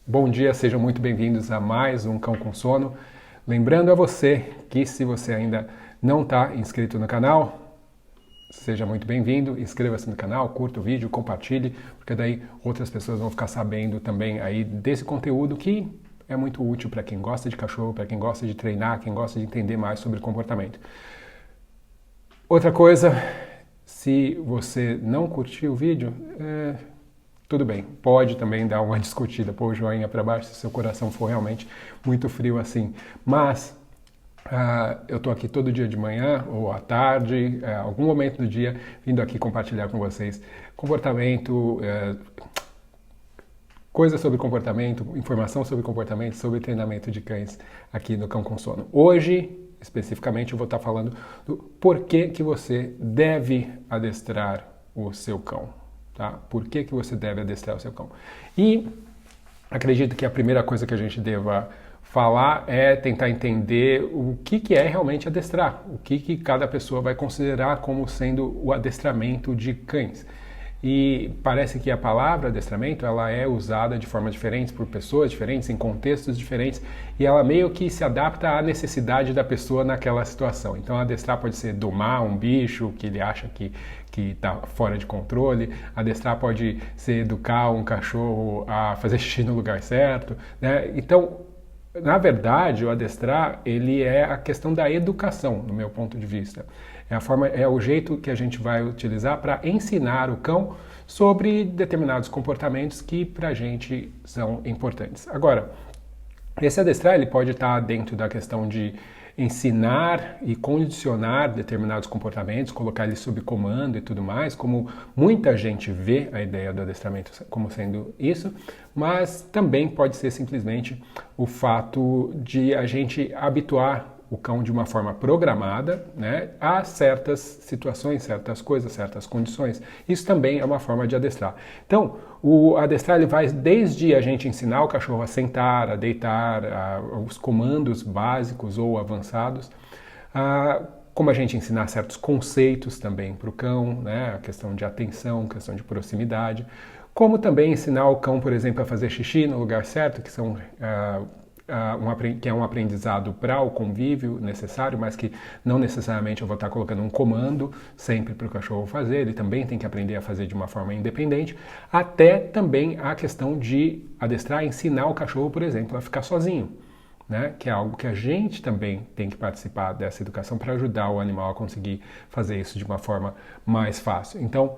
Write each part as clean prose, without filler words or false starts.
Bom dia, sejam muito bem-vindos a mais um Cão com Sono. Lembrando a você que se você ainda não está inscrito no canal, seja muito bem-vindo, inscreva-se no canal, curta o vídeo, compartilhe, porque daí outras pessoas vão ficar sabendo também aí desse conteúdo que é muito útil para quem gosta de cachorro, para quem gosta de treinar, quem gosta de entender mais sobre comportamento. Outra coisa, se você não curtiu o vídeo, tudo bem, pode também dar uma discutida, pôr o joinha para baixo se seu coração for realmente muito frio assim. Mas eu estou aqui todo dia de manhã ou à tarde, algum momento do dia, vindo aqui compartilhar com vocês comportamento, coisas sobre comportamento, informação sobre comportamento, sobre treinamento de cães aqui no Cão com Sono. Hoje, especificamente, eu vou estar falando do porquê que você deve adestrar o seu cão. Tá? Por que você deve adestrar o seu cão? E acredito que a primeira coisa que a gente deva falar é tentar entender o que é realmente adestrar, o que cada pessoa vai considerar como sendo o adestramento de cães. E parece que a palavra adestramento ela é usada de forma diferente por pessoas diferentes, em contextos diferentes, e ela meio que se adapta à necessidade da pessoa naquela situação. Então, adestrar pode ser domar um bicho que ele acha que está fora de controle, adestrar pode ser educar um cachorro a fazer xixi no lugar certo, né? Então, na verdade, o adestrar ele é a questão da educação, no meu ponto de vista. É o jeito que a gente vai utilizar para ensinar o cão sobre determinados comportamentos que para a gente são importantes. Agora, esse adestrar ele pode estar dentro da questão de ensinar e condicionar determinados comportamentos, colocar eles sob comando e tudo mais, como muita gente vê a ideia do adestramento como sendo isso, mas também pode ser simplesmente o fato de a gente habituar o cão de uma forma programada, né, a certas situações, certas coisas, certas condições. Isso também é uma forma de adestrar. Então, o adestrar ele vai desde a gente ensinar o cachorro a sentar, a deitar, os comandos básicos ou avançados, como a gente ensinar certos conceitos também para o cão, né, a questão de atenção, questão de proximidade, como também ensinar o cão, por exemplo, a fazer xixi no lugar certo, que são que é um aprendizado para o convívio necessário, mas que não necessariamente eu vou estar colocando um comando sempre para o cachorro fazer, ele também tem que aprender a fazer de uma forma independente, até também a questão de adestrar, ensinar o cachorro, por exemplo, a ficar sozinho, né? Que é algo que a gente também tem que participar dessa educação para ajudar o animal a conseguir fazer isso de uma forma mais fácil. Então,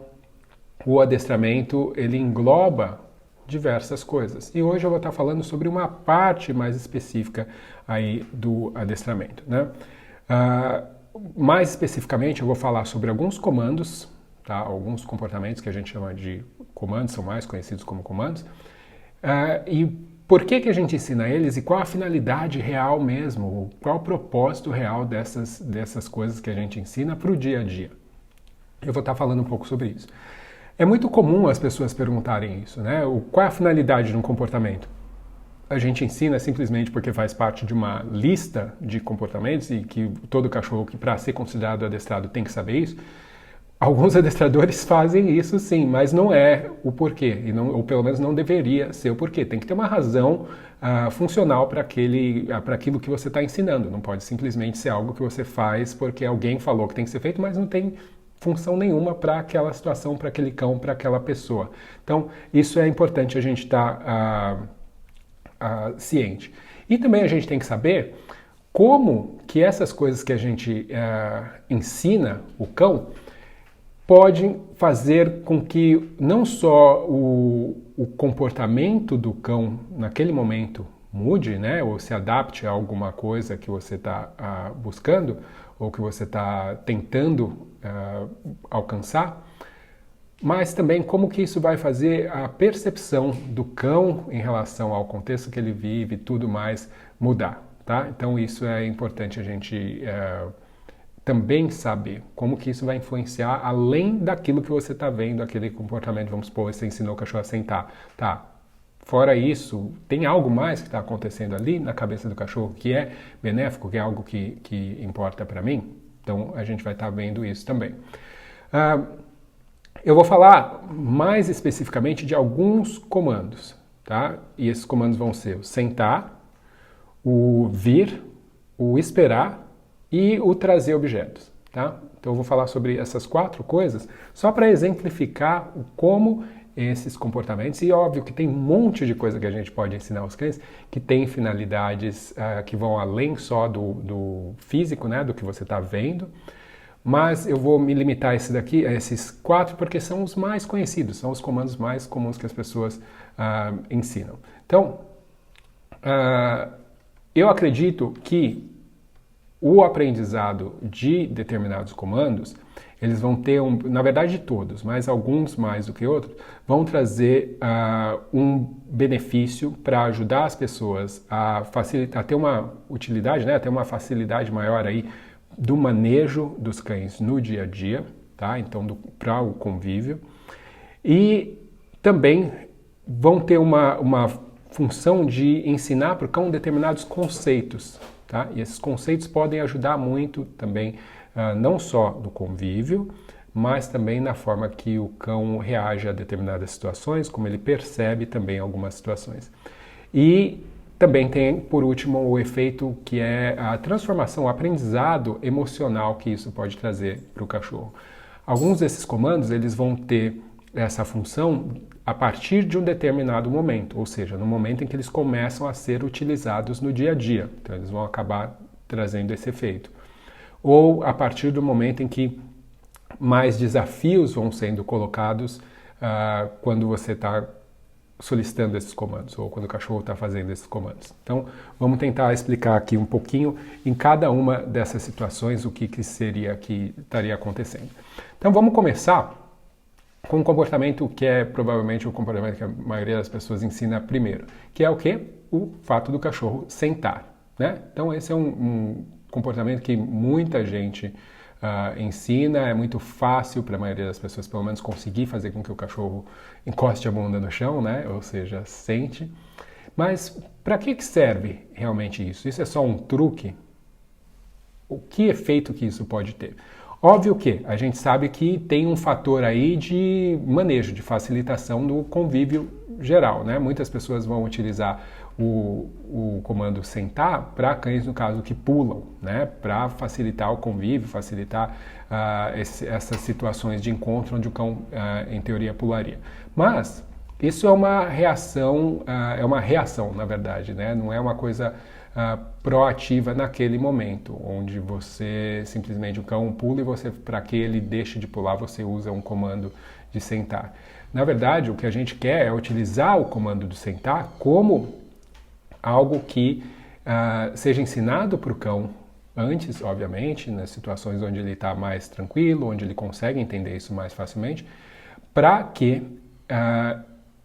o adestramento, ele engloba diversas coisas. E hoje eu vou estar falando sobre uma parte mais específica aí do adestramento, né? Mais especificamente eu vou falar sobre alguns comandos, tá? Alguns comportamentos que a gente chama de comandos, são mais conhecidos como comandos, e por que a gente ensina eles e qual a finalidade real mesmo, qual o propósito real dessas coisas que a gente ensina para o dia a dia. Eu vou estar falando um pouco sobre isso. É muito comum as pessoas perguntarem isso, né? Qual é a finalidade de um comportamento? A gente ensina simplesmente porque faz parte de uma lista de comportamentos e que todo cachorro que para ser considerado adestrado tem que saber isso. Alguns adestradores fazem isso sim, mas não é o porquê, ou pelo menos não deveria ser o porquê. Tem que ter uma razão funcional para aquilo que você está ensinando. Não pode simplesmente ser algo que você faz porque alguém falou que tem que ser feito, mas não tem função nenhuma para aquela situação, para aquele cão, para aquela pessoa. Então, isso é importante a gente estar ciente. E também a gente tem que saber como que essas coisas que a gente ensina o cão podem fazer com que não só o comportamento do cão naquele momento mude, né, ou se adapte a alguma coisa que você está buscando ou que você está tentando alcançar, mas também como que isso vai fazer a percepção do cão em relação ao contexto que ele vive e tudo mais mudar, tá? Então isso é importante a gente também saber como que isso vai influenciar além daquilo que você está vendo, aquele comportamento, vamos supor, você ensinou o cachorro a sentar, tá? Fora isso, tem algo mais que está acontecendo ali na cabeça do cachorro que é benéfico, que é algo que importa para mim? Então, a gente vai estar vendo isso também. Eu vou falar mais especificamente de alguns comandos, tá? E esses comandos vão ser o sentar, o vir, o esperar e o trazer objetos, tá? Então eu vou falar sobre essas 4 coisas só para exemplificar como esses comportamentos, e óbvio que tem um monte de coisa que a gente pode ensinar aos cães que tem finalidades que vão além só do físico, né, do que você está vendo, mas eu vou me limitar a esses 4 porque são os mais conhecidos, são os comandos mais comuns que as pessoas ensinam. Então, eu acredito que o aprendizado de determinados comandos, eles vão ter, na verdade todos, mas alguns mais do que outros, vão trazer um benefício para ajudar as pessoas a facilitar, a ter uma utilidade, né, a ter uma facilidade maior aí do manejo dos cães no dia a dia, tá? Então, para o convívio. E também vão ter uma função de ensinar para o cão determinados conceitos, tá? E esses conceitos podem ajudar muito também, não só no convívio, mas também na forma que o cão reage a determinadas situações, como ele percebe também algumas situações. E também tem, por último, o efeito que é a transformação, o aprendizado emocional que isso pode trazer para o cachorro. Alguns desses comandos, eles vão ter essa função a partir de um determinado momento, ou seja, no momento em que eles começam a ser utilizados no dia a dia. Então, eles vão acabar trazendo esse efeito. Ou a partir do momento em que mais desafios vão sendo colocados quando você está solicitando esses comandos, ou quando o cachorro está fazendo esses comandos. Então, vamos tentar explicar aqui um pouquinho em cada uma dessas situações o que seria que estaria acontecendo. Então, vamos começar com um comportamento que é provavelmente o comportamento que a maioria das pessoas ensina primeiro, que é o quê? O fato do cachorro sentar, né? Então, esse é um comportamento que muita gente ensina, é muito fácil para a maioria das pessoas, pelo menos, conseguir fazer com que o cachorro encoste a bunda no chão, né? Ou seja, sente. Mas para que serve realmente isso? Isso é só um truque? O que efeito que isso pode ter? Óbvio que a gente sabe que tem um fator aí de manejo, de facilitação do convívio geral, né? Muitas pessoas vão utilizar o comando sentar para cães, no caso, que pulam, né? Para facilitar o convívio, facilitar essas situações de encontro onde o cão, em teoria, pularia. Mas isso é uma reação, na verdade, né? Não é uma coisa proativa naquele momento, onde você simplesmente o cão pula e você, para que ele deixe de pular, você usa um comando de sentar. Na verdade, o que a gente quer é utilizar o comando de sentar como algo que seja ensinado para o cão antes, obviamente, nas situações onde ele está mais tranquilo, onde ele consegue entender isso mais facilmente, para que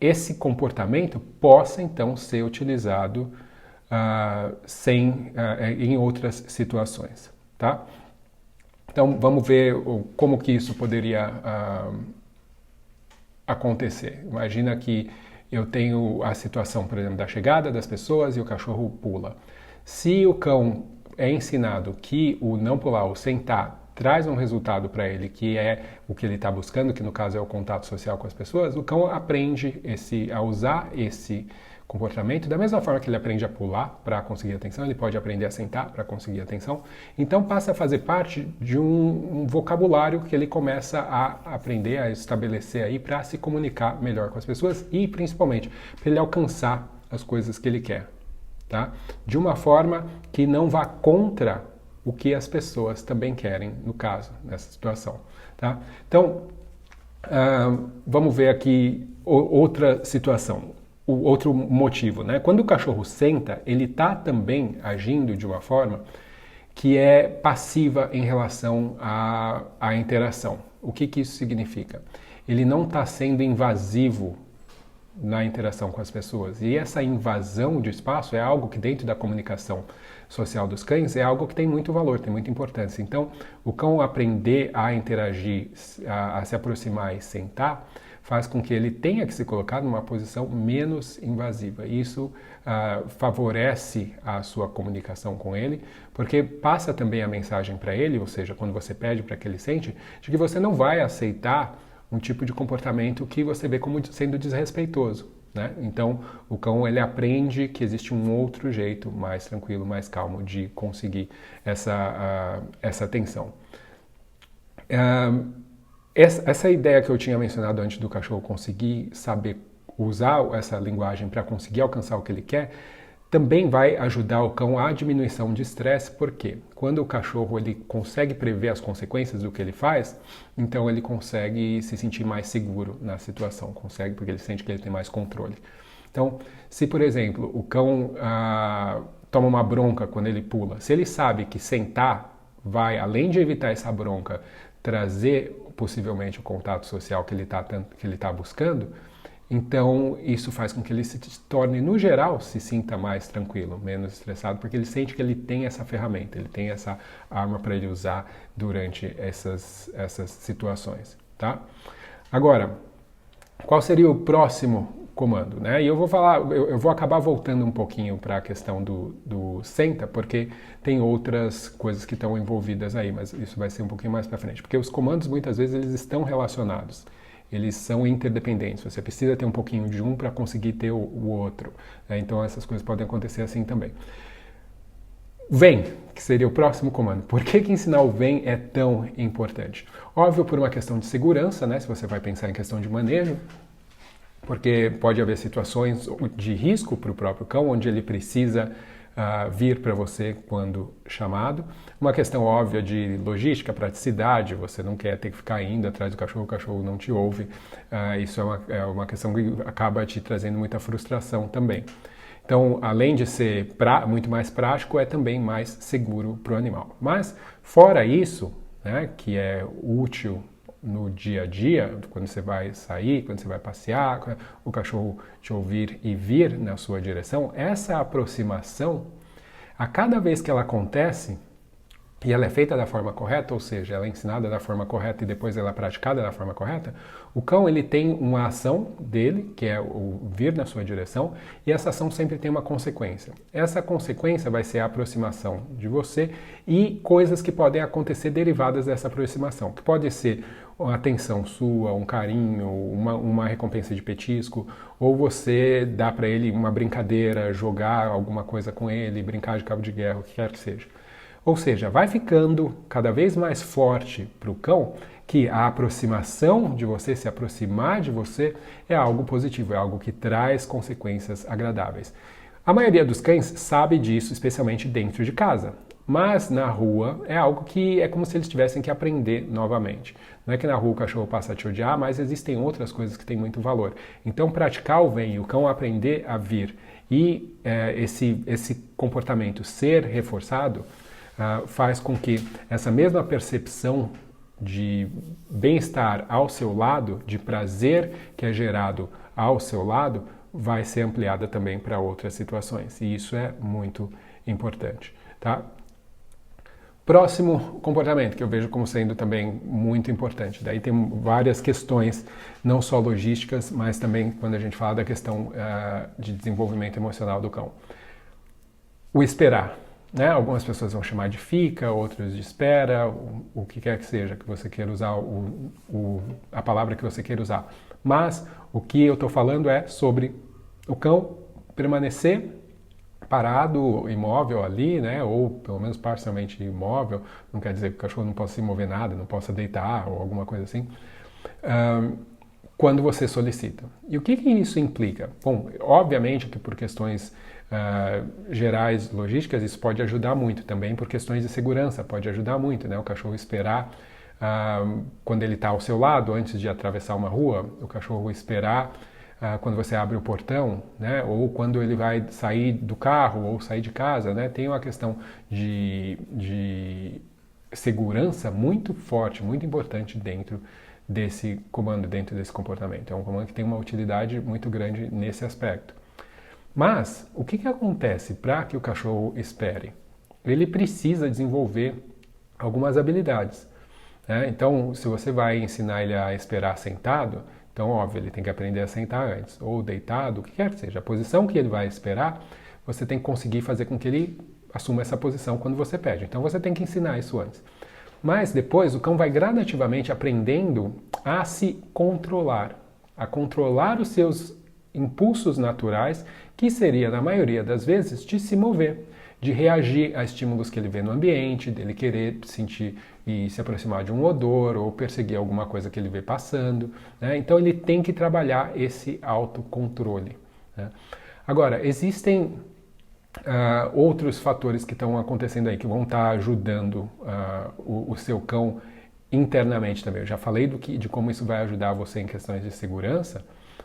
esse comportamento possa então ser utilizado em outras situações, tá? Então vamos ver como que isso poderia acontecer. Imagina que eu tenho a situação, por exemplo, da chegada das pessoas e o cachorro pula. Se o cão é ensinado que o não pular, o sentar, traz um resultado para ele que é o que ele está buscando, que no caso é o contato social com as pessoas, o cão aprende a usar esse comportamento da mesma forma que ele aprende a pular para conseguir atenção, ele pode aprender a sentar para conseguir atenção. Então passa a fazer parte de um vocabulário que ele começa a aprender, a estabelecer aí para se comunicar melhor com as pessoas e principalmente para ele alcançar as coisas que ele quer, tá? De uma forma que não vá contra o que as pessoas também querem, no caso, nessa situação, tá? Então, vamos ver aqui outra situação. O outro motivo, né? Quando o cachorro senta, ele está também agindo de uma forma que é passiva em relação à interação. O que isso significa? Ele não está sendo invasivo na interação com as pessoas. E essa invasão de espaço é algo que dentro da comunicação social dos cães é algo que tem muito valor, tem muita importância. Então, o cão aprender a interagir, a se aproximar e sentar, faz com que ele tenha que se colocar numa posição menos invasiva. Isso favorece a sua comunicação com ele, porque passa também a mensagem para ele, ou seja, quando você pede para que ele sente, de que você não vai aceitar um tipo de comportamento que você vê como sendo desrespeitoso. né? Então, o cão ele aprende que existe um outro jeito mais tranquilo, mais calmo de conseguir essa atenção. Essa ideia que eu tinha mencionado antes do cachorro conseguir saber usar essa linguagem para conseguir alcançar o que ele quer, também vai ajudar o cão à diminuição de estresse, porque quando o cachorro ele consegue prever as consequências do que ele faz, então ele consegue se sentir mais seguro na situação, consegue porque ele sente que ele tem mais controle. Então, se por exemplo o cão toma uma bronca quando ele pula, se ele sabe que sentar vai, além de evitar essa bronca, trazer possivelmente o contato social que ele está buscando, então isso faz com que ele se torne, no geral, se sinta mais tranquilo, menos estressado, porque ele sente que ele tem essa ferramenta, ele tem essa arma para ele usar durante essas situações, tá? Agora, qual seria o próximo comando, né? E eu vou acabar voltando um pouquinho para a questão do senta, porque tem outras coisas que estão envolvidas aí, mas isso vai ser um pouquinho mais para frente, porque os comandos muitas vezes eles estão relacionados. Eles são interdependentes, você precisa ter um pouquinho de um para conseguir ter o outro. Né? Então essas coisas podem acontecer assim também. Vem, que seria o próximo comando. Por que ensinar o vem é tão importante? Óbvio, por uma questão de segurança, né? Se você vai pensar em questão de manejo, porque pode haver situações de risco para o próprio cão, onde ele precisa vir para você quando chamado. Uma questão óbvia de logística, praticidade, você não quer ter que ficar indo atrás do cachorro, o cachorro não te ouve. Isso é uma questão que acaba te trazendo muita frustração também. Então, além de ser muito mais prático, é também mais seguro para o animal. Mas, fora isso, né, que é útil no dia a dia, quando você vai sair, quando você vai passear, o cachorro te ouvir e vir na sua direção, essa aproximação, a cada vez que ela acontece, e ela é feita da forma correta, ou seja, ela é ensinada da forma correta e depois ela é praticada da forma correta, o cão ele tem uma ação dele, que é o vir na sua direção, e essa ação sempre tem uma consequência. Essa consequência vai ser a aproximação de você e coisas que podem acontecer derivadas dessa aproximação, que pode ser uma atenção sua, um carinho, uma recompensa de petisco, ou você dá para ele uma brincadeira, jogar alguma coisa com ele, brincar de cabo de guerra, o que quer que seja. Ou seja, vai ficando cada vez mais forte para o cão que a aproximação de você, se aproximar de você, é algo positivo, é algo que traz consequências agradáveis. A maioria dos cães sabe disso, especialmente dentro de casa. Mas na rua é algo que é como se eles tivessem que aprender novamente. Não é que na rua o cachorro passa a te odiar, mas existem outras coisas que têm muito valor. Então praticar o vem e o cão aprender a vir e esse comportamento ser reforçado faz com que essa mesma percepção de bem-estar ao seu lado, de prazer que é gerado ao seu lado, vai ser ampliada também para outras situações. E isso é muito importante, tá? Próximo comportamento, que eu vejo como sendo também muito importante. Daí tem várias questões, não só logísticas, mas também quando a gente fala da questão de desenvolvimento emocional do cão. O esperar. Né? Algumas pessoas vão chamar de fica, outros de espera, o que quer que seja que você queira usar, a palavra que você queira usar. Mas o que eu estou falando é sobre o cão permanecer parado, imóvel ali, né? Ou pelo menos parcialmente imóvel, não quer dizer que o cachorro não possa se mover nada, não possa deitar ou alguma coisa assim, quando você solicita. E o que isso implica? Bom, obviamente que por questões gerais, logísticas, isso pode ajudar muito também, por questões de segurança, pode ajudar muito, né? O cachorro esperar quando ele está ao seu lado, antes de atravessar uma rua, o cachorro esperar quando você abre o portão, né? Ou quando ele vai sair do carro ou sair de casa, né? Tem uma questão de segurança muito forte, muito importante dentro desse comando, dentro desse comportamento. É um comando que tem uma utilidade muito grande nesse aspecto. Mas, o que acontece para que o cachorro espere? Ele precisa desenvolver algumas habilidades. Né? Então, se você vai ensinar ele a esperar sentado, então, óbvio, ele tem que aprender a sentar antes, ou deitado, o que quer que seja. A posição que ele vai esperar, você tem que conseguir fazer com que ele assuma essa posição quando você pede. Então, você tem que ensinar isso antes. Mas depois, o cão vai gradativamente aprendendo a se controlar, a controlar os seus impulsos naturais, que seria, na maioria das vezes, de se mover, de reagir a estímulos que ele vê no ambiente, dele querer sentir e se aproximar de um odor ou perseguir alguma coisa que ele vê passando, né? Então ele tem que trabalhar esse autocontrole, né? Agora, existem outros fatores que estão acontecendo aí, que vão estar ajudando o seu cão internamente também. Eu já falei de como isso vai ajudar você em questões de segurança,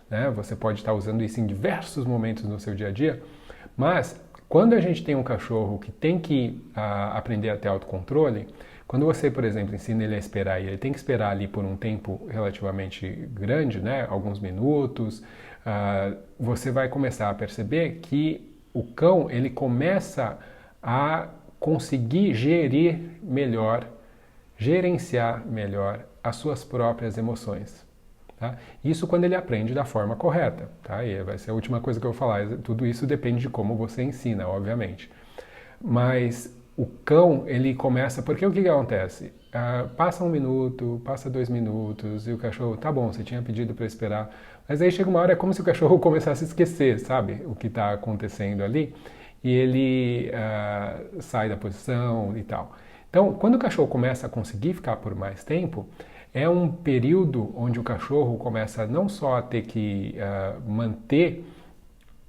né? Você pode estar usando isso em diversos momentos no seu dia a dia, mas quando a gente tem um cachorro que tem que aprender a ter autocontrole, quando você, por exemplo, ensina ele a esperar e ele tem que esperar ali por um tempo relativamente grande, né? Alguns minutos, você vai começar a perceber que o cão ele começa a conseguir gerenciar melhor as suas próprias emoções. Tá? Isso quando ele aprende da forma correta. Tá? E vai ser a última coisa que eu vou falar. Tudo isso depende de como você ensina, obviamente. Mas o cão, ele começa... Porque o que acontece? Passa 1 minuto, passa 2 minutos, e o cachorro, tá bom, você tinha pedido para esperar. Mas aí chega uma hora, é como se o cachorro começasse a esquecer, sabe? O que está acontecendo ali. E ele sai da posição e tal. Então, quando o cachorro começa a conseguir ficar por mais tempo, é um período onde o cachorro começa não só a ter que manter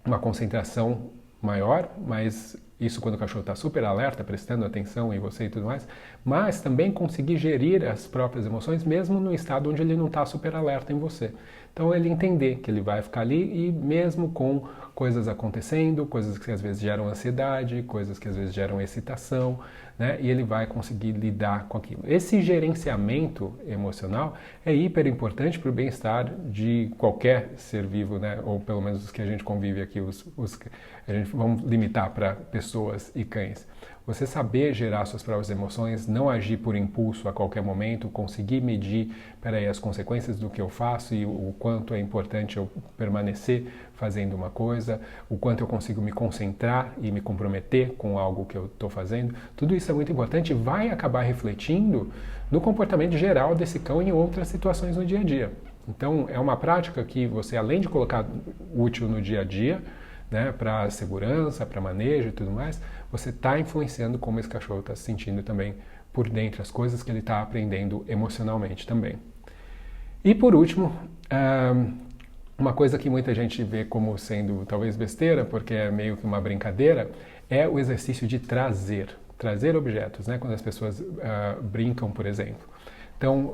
uma concentração maior, mas isso quando o cachorro está super alerta, prestando atenção em você e tudo mais, mas também conseguir gerir as próprias emoções, mesmo no estado onde ele não está super alerta em você. Então ele entender que ele vai ficar ali e mesmo com coisas acontecendo, coisas que às vezes geram ansiedade, coisas que às vezes geram excitação, né? E ele vai conseguir lidar com aquilo. Esse gerenciamento emocional é hiper importante para o bem-estar de qualquer ser vivo, né? Ou pelo menos os que a gente convive aqui, a gente vamos limitar para pessoas e cães. Você saber gerar suas próprias emoções, não agir por impulso a qualquer momento, conseguir medir, as consequências do que eu faço e o quanto é importante eu permanecer fazendo uma coisa, o quanto eu consigo me concentrar e me comprometer com algo que eu estou fazendo. Tudo isso é muito importante e vai acabar refletindo no comportamento geral desse cão em outras situações no dia a dia. Então, é uma prática que você, além de colocar útil no dia a dia, né, para segurança, para manejo e tudo mais, você está influenciando como esse cachorro está se sentindo também por dentro, as coisas que ele está aprendendo emocionalmente também. E por último, uma coisa que muita gente vê como sendo talvez besteira, porque é meio que uma brincadeira, é o exercício de trazer objetos, né, quando as pessoas brincam, por exemplo. Então,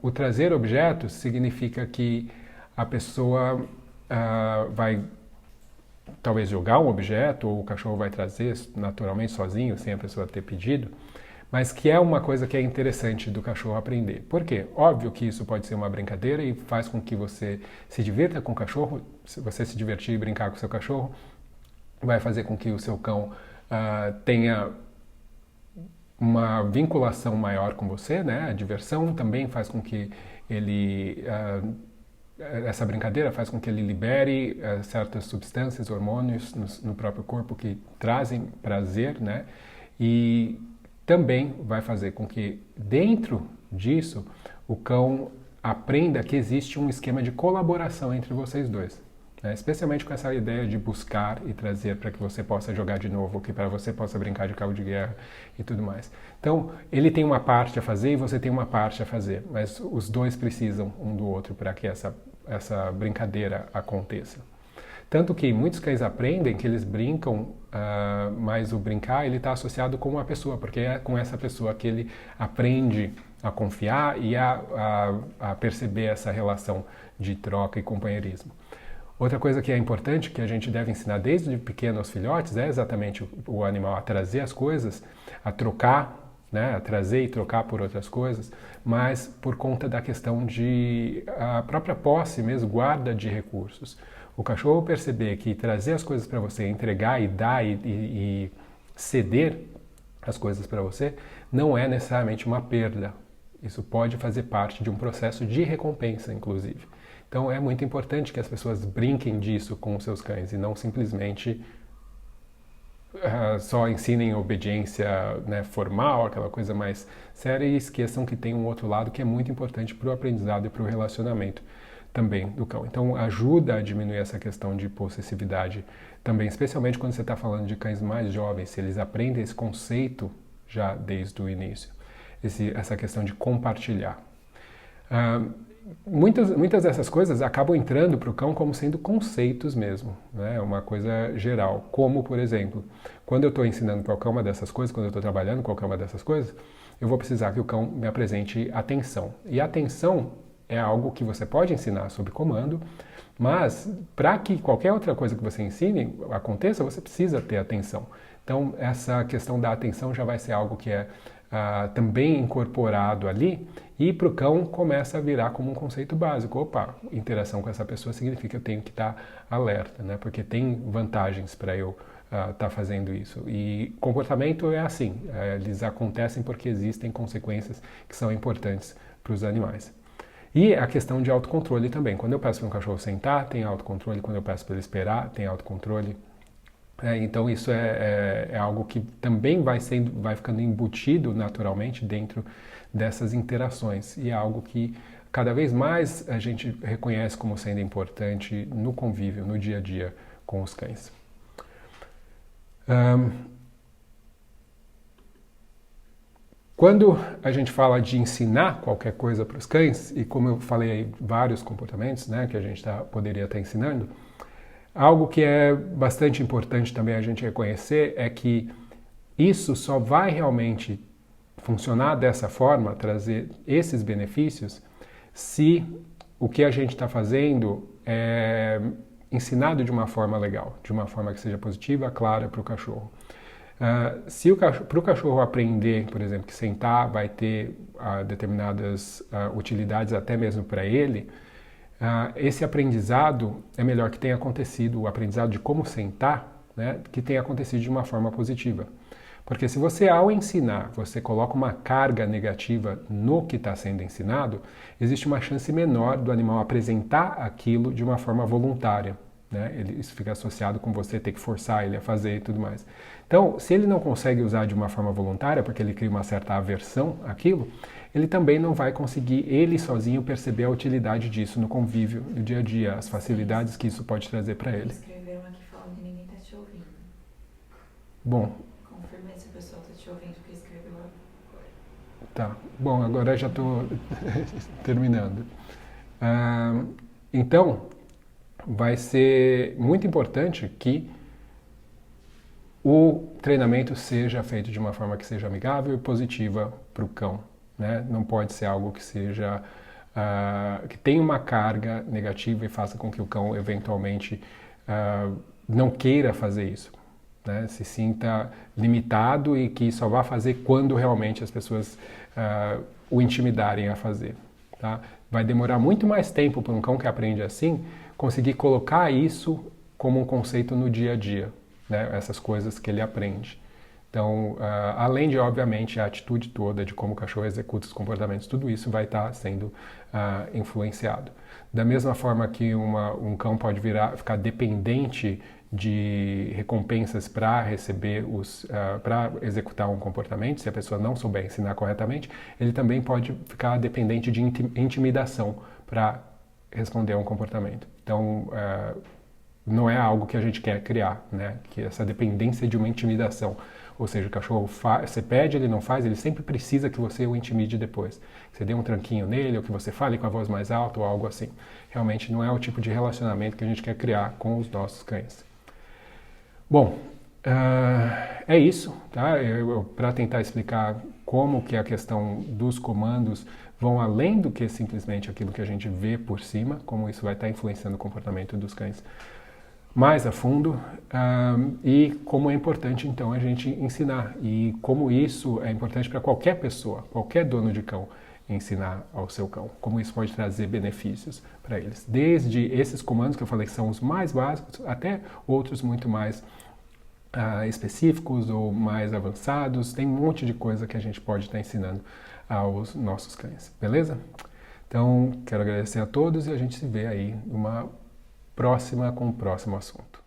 o trazer objetos significa que a pessoa vai talvez jogar um objeto, ou o cachorro vai trazer naturalmente sozinho, sem a pessoa ter pedido, mas que é uma coisa que é interessante do cachorro aprender. Por quê? Óbvio que isso pode ser uma brincadeira e faz com que você se divirta com o cachorro. Se você se divertir e brincar com o seu cachorro, vai fazer com que o seu cão tenha uma vinculação maior com você, né? A diversão também faz com que ele... essa brincadeira faz com que ele libere certas substâncias, hormônios no próprio corpo que trazem prazer, né? E também vai fazer com que dentro disso o cão aprenda que existe um esquema de colaboração entre vocês dois, né? Especialmente com essa ideia de buscar e trazer para que você possa jogar de novo, que para você possa brincar de cabo de guerra e tudo mais. Então, ele tem uma parte a fazer e você tem uma parte a fazer, mas os dois precisam um do outro para que essa brincadeira aconteça. Tanto que muitos cães aprendem que eles brincam, mas o brincar ele está associado com uma pessoa, porque é com essa pessoa que ele aprende a confiar e a perceber essa relação de troca e companheirismo. Outra coisa que é importante, que a gente deve ensinar desde pequeno aos filhotes, é exatamente o animal a trazer as coisas, a trocar, né, a trazer e trocar por outras coisas, mas por conta da questão de a própria posse mesmo, guarda de recursos. O cachorro perceber que trazer as coisas para você, entregar e dar e ceder as coisas para você, não é necessariamente uma perda. Isso pode fazer parte de um processo de recompensa, inclusive. Então é muito importante que as pessoas brinquem disso com os seus cães e não simplesmente só ensinem obediência, né, formal, aquela coisa mais séria, e esqueçam que tem um outro lado que é muito importante para o aprendizado e para o relacionamento. também do cão. Então ajuda a diminuir essa questão de possessividade também, especialmente quando você está falando de cães mais jovens, se eles aprendem esse conceito já desde o início, essa questão de compartilhar. Muitas dessas coisas acabam entrando para o cão como sendo conceitos mesmo, né? Uma coisa geral, como por exemplo, quando eu estou ensinando qualquer uma dessas coisas, quando eu estou trabalhando qualquer uma dessas coisas, eu vou precisar que o cão me apresente atenção. E atenção é algo que você pode ensinar sob comando, mas para que qualquer outra coisa que você ensine aconteça, você precisa ter atenção. Então essa questão da atenção já vai ser algo que é também incorporado ali, e para o cão começa a virar como um conceito básico. Opa, interação com essa pessoa significa que eu tenho que estar alerta, né? Porque tem vantagens para eu estar fazendo isso. E comportamento é assim, eles acontecem porque existem consequências que são importantes para os animais. E a questão de autocontrole também. Quando eu peço para um cachorro sentar, tem autocontrole. Quando eu peço para ele esperar, tem autocontrole. Então isso é algo que também vai ficando embutido naturalmente dentro dessas interações, e é algo que cada vez mais a gente reconhece como sendo importante no convívio, no dia a dia com os cães. Quando a gente fala de ensinar qualquer coisa para os cães, e como eu falei aí, vários comportamentos, né, que a gente poderia estar ensinando, algo que é bastante importante também a gente reconhecer é que isso só vai realmente funcionar dessa forma, trazer esses benefícios, se o que a gente está fazendo é ensinado de uma forma legal, de uma forma que seja positiva, clara para o cachorro. Se para o cachorro aprender, por exemplo, que sentar vai ter determinadas utilidades até mesmo para ele, esse aprendizado é melhor que tenha acontecido, o aprendizado de como sentar, né, que tenha acontecido de uma forma positiva. Porque se você, ao ensinar, você coloca uma carga negativa no que está sendo ensinado, existe uma chance menor do animal apresentar aquilo de uma forma voluntária, né? Isso fica associado com você ter que forçar ele a fazer e tudo mais. Então, se ele não consegue usar de uma forma voluntária, porque ele cria uma certa aversão àquilo, ele também não vai conseguir, ele sozinho, perceber a utilidade disso no convívio, no dia a dia, as facilidades que isso pode trazer para ele. Escreveram aqui falando que ninguém está te ouvindo. Bom. Confirma se o pessoal está te ouvindo, porque escreveu agora. Tá. Bom, agora já estou terminando. Então, vai ser muito importante que o treinamento seja feito de uma forma que seja amigável e positiva para o cão, né? Não pode ser algo que seja que tenha uma carga negativa e faça com que o cão eventualmente não queira fazer isso, né? Se sinta limitado e que só vá fazer quando realmente as pessoas o intimidarem a fazer, tá? Vai demorar muito mais tempo para um cão que aprende assim conseguir colocar isso como um conceito no dia a dia, né? Essas coisas que ele aprende. Então, além de, obviamente, a atitude toda de como o cachorro executa os comportamentos, tudo isso vai estar sendo influenciado. Da mesma forma que um cão pode ficar dependente de recompensas para receber para executar um comportamento, se a pessoa não souber ensinar corretamente, ele também pode ficar dependente de intimidação para responder a um comportamento. Então, não é algo que a gente quer criar, né? Que essa dependência de uma intimidação. Ou seja, o cachorro você pede, ele não faz, ele sempre precisa que você o intimide depois. Que você dê um tranquinho nele, ou que você fale com a voz mais alta, ou algo assim. Realmente não é o tipo de relacionamento que a gente quer criar com os nossos cães. Bom, é isso, tá? Para tentar explicar como que a questão dos comandos vão além do que simplesmente aquilo que a gente vê por cima, como isso vai estar influenciando o comportamento dos cães mais a fundo, e como é importante então a gente ensinar, e como isso é importante para qualquer pessoa, qualquer dono de cão, ensinar ao seu cão, como isso pode trazer benefícios para eles. Desde esses comandos que eu falei que são os mais básicos, até outros muito mais específicos ou mais avançados, tem um monte de coisa que a gente pode estar ensinando aos nossos cães, beleza? Então, quero agradecer a todos e a gente se vê aí numa próxima com o próximo assunto.